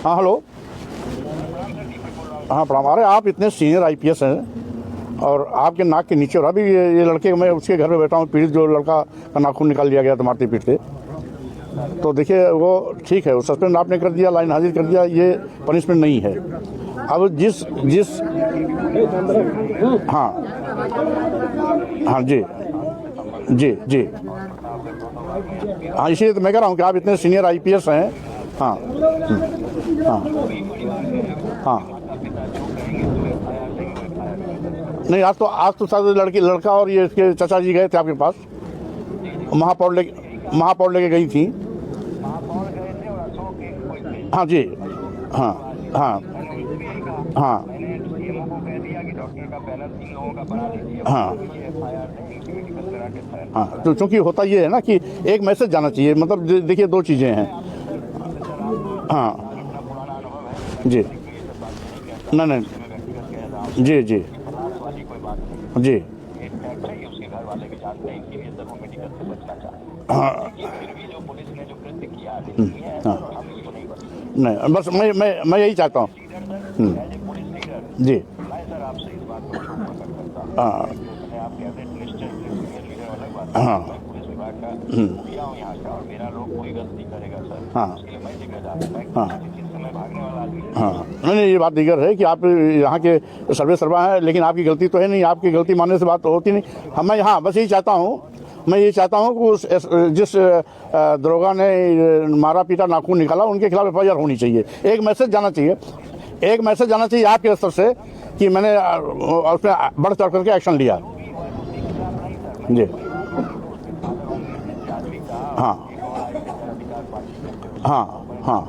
हाँ हेलो, हाँ प्रणाम। अरे आप इतने सीनियर आईपीएस हैं और आपके नाक के नीचे, और अभी ये लड़के, मैं उसके घर में बैठा हूँ, पीड़ित जो लड़का का नाखून निकाल लिया गया था मारते पीटते, तो देखिए वो ठीक है, वो सस्पेंड आपने कर दिया, लाइन हाजिर कर दिया, ये पनिशमेंट नहीं है। अब जिस हाँ हाँ जी जी जी हाँ, इसीलिए तो मैं कह रहा हूँ कि आप इतने सीनियर आईपीएस हैं। हाँ हाँ हाँ, नहीं आज तो शायद लड़का और ये इसके चाचा जी गए थे आपके पास, महापौर लेके गई थी। हाँ जी, हाँ हाँ हाँ हाँ हाँ, तो चूंकि होता ये है ना कि एक मैसेज जाना चाहिए, मतलब देखिए दो चीज़ें हैं। हाँ जी, नहीं जी जी जी हाँ हाँ, नहीं बस मैं यही चाहता हूँ। जी हाँ हाँ हाँ हाँ हाँ, नहीं ये बात दीगर है कि आप यहाँ के सर्वे सर्वा हैं, लेकिन आपकी गलती तो है नहीं, आपकी गलती मानने से बात तो होती नहीं। मैं हाँ बस यही चाहता हूँ, मैं ये चाहता हूँ कि उस जिस दरोगा ने मारा पीटा नाखून निकाला, उनके खिलाफ एफआईआर होनी चाहिए। एक मैसेज जाना चाहिए आपके स्तर से कि मैंने उसमें बढ़ चढ़ करके एक्शन लिया। जी हाँ हाँ हाँ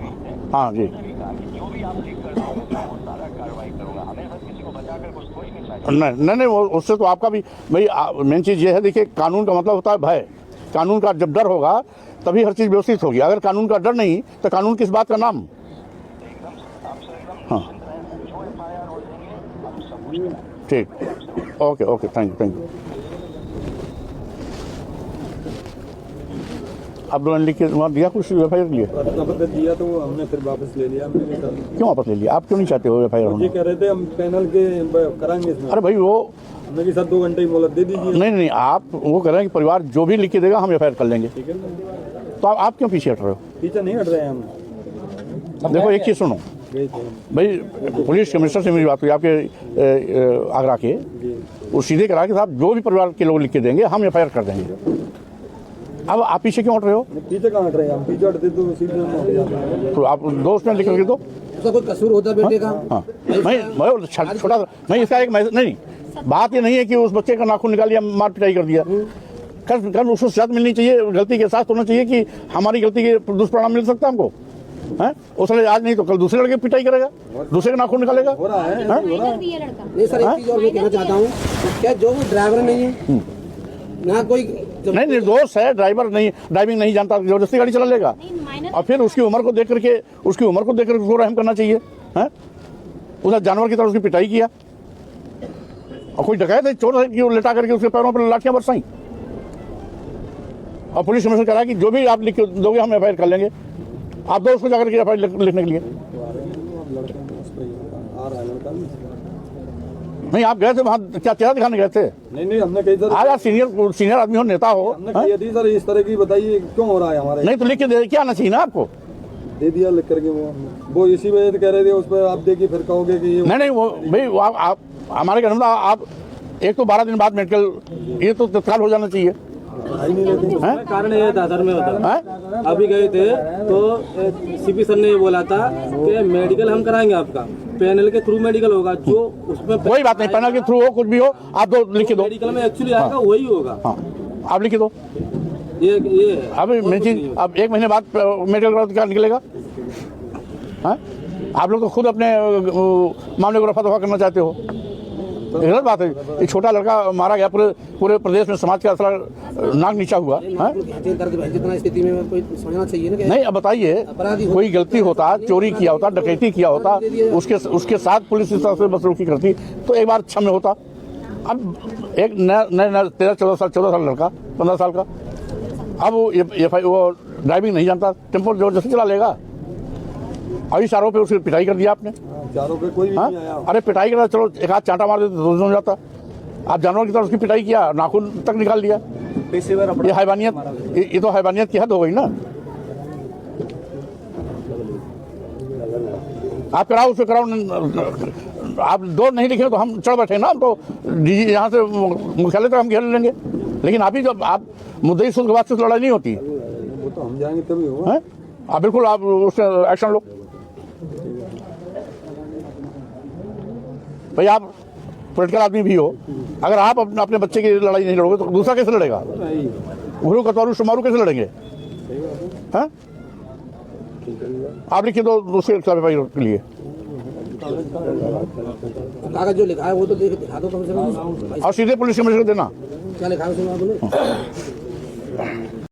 हाँ जी, नहीं वो उससे तो आपका भी भाई मेन चीज़ ये है, देखिए कानून का मतलब होता है भय। कानून का जब डर होगा तभी हर चीज़ व्यवस्थित होगी। अगर कानून का डर नहीं तो कानून किस बात का नाम। हाँ ठीक, ओके थैंक यू। आप दोनों लिख के वहाँ दिया कुछ एफआईआर के लिए? दिया तो हमने फिर वापस ले लिया। क्यों वापस ले लिया? आप क्यों नहीं चाहते हो एफआईआर होना? कह रहे थे हम पैनल के कराएंगे इसमें। अरे भाई वो हमने सर 2 घंटे की मोहलत दे दीजिए। नहीं आप वो कह रहे हैं कि परिवार जो भी लिख के देगा हम एफआईआर कर लेंगे। ठीक है, तो आप क्यों पीछे हट रहे हो? पीछे नहीं हट रहे हैं हम। देखो एक चीज़ सुनो भाई, पुलिस कमिश्नर से मेरी बात हुई आपके आगरा के, वो सीधे करा कि साहब जो भी परिवार के लोग लिख के देंगे हम एफआईआर कर देंगे। अब आप पीछे क्यों हट रहे हो? पीछे कहाँ हट रहे हैं हम? पीछे हटते तो सीधे तो आप दोस्त में लिख करके दो। उसका कोई कसूर होता बेटे का? हाँ मैं छोटा नहीं, इसका एक मैसेज नहीं, बात ये नहीं है कि उस बच्चे का नाखून निकाल लिया, मार पिटाई कर दिया। कल उसको सजा मिलनी चाहिए, गलती के साथ होना चाहिए कि हमारी गलती के दुष्परिणाम मिल सकता है हमको। हैं उसने आज नहीं तो कल दूसरे लड़के पिटाई करेगा, दूसरे का नाखून निकालेगा। हो रहा है नहीं सर, एक चीज और मैं कहना चाहता हूँ, क्या जो वो ड्राइवर नहीं है ना कोई नहीं निर्दोष है, ड्राइविंग नहीं जानता, जबरदस्ती गाड़ी चला लेगा, और फिर उसकी उम्र को देख करके उसको रहम करना चाहिए। हैं उधर जानवर की तरह उसकी पिटाई किया, और कोई डकैत है चोर है लेटा करके उसके पैरों पर लाठियां बरसाई, और पुलिस कमिश्नर कह रहा है कि जो भी आप लिख दोगे हम एफआईआर कर लेंगे। आप दो उसको जाकर के एफआईआर लिखने के लिए। नहीं आप गए थे वहाँ, क्या चेहरा दिखाने गए थे? नहीं हमने कही सर, आज आप सीनियर आदमी हो, नेता हो, सर इस तरह की बताइए क्यों हो रहा है हमारे? नहीं तो लिख के दे, क्या आना चाहिए ना आपको? दे दिया लिख करके, वो इसी वजह से कह रहे थे उस पर आप देखिए फिर कहोगे कि नहीं वो भाई आप हमारे कहने मतलब आप एक तो 12 दिन बाद मेडिकल, ये तो तत्काल हो जाना चाहिए। कारण ये था सर, मैं बता अभी गए थे तो सीपी सर ने ये बोला था कि मेडिकल हम कराएंगे, आपका पैनल के थ्रू मेडिकल होगा, जो उसमें कोई बात नहीं, पैनल के थ्रू हो कुछ भी हो, आप दो लिख के दो। मेडिकल में एक्चुअली आएगा वही होगा। हाँ आप लिख के दो। ये अब चीज अब 1 महीने बाद मेडिकल क्या निकलेगा? हाँ आप लोग तो खुद अपने मामले को रफा दफा करना चाहते हो, गलत बात है। ये छोटा लड़का मारा गया, पूरे प्रदेश में समाज का नाक नीचा हुआ। स्थिति में कोई समझना चाहिए ना। नहीं अब बताइए, कोई गलती होता, चोरी किया होता, डकैती किया होता, उसके साथ पुलिस इस तरह से बसरुखी करती तो एक बार क्षम्य होता। अब एक नया 13-14 साल लड़का, 15 साल का, अब वो ड्राइविंग नहीं जानता, टेम्पो जबरदस्ती चला लेगा। अभी चारों पे उसकी पिटाई कर दिया आपने। चारों पे कोई भी हाँ? नहीं आया। अरे पिटाई करना, चलो एक हाथ चांटा मार देते तो हो जाता। आप जानवर की तरह उसकी पिटाई किया, नाखून तक निकाल दिया। ये हैवानियत, ये तो हैवानियत की हद हो गई ना। आप कराओ, उससे कराओ। आप दो नहीं लिखे तो हम चढ़ बैठे ना, हम तो यहाँ से मुख्यालय तक हम घेर लेंगे। लेकिन आप ही जब आप मुद्दई सुन के बाद से लड़ाई नहीं होती वो तो हम जाएंगे तभी होगा। है। आप बिल्कुल आप उससे एक्शन लो भाई। आप पॉलिटिकल आदमी भी हो, अगर आप अपने बच्चे की लड़ाई नहीं लड़ोगे तो दूसरा कैसे लड़ेगा? गुरु कतवारू शुमारू कैसे लड़ेंगे? हैं? आप लिखिए तो दूसरे कार्रवाई के लिए कागज जो लिखा है वो तो दिखा दो कम से कम। और सीधे पुलिस कमिश्नर को देना। क्या लिखा है उसमें आप बोलो।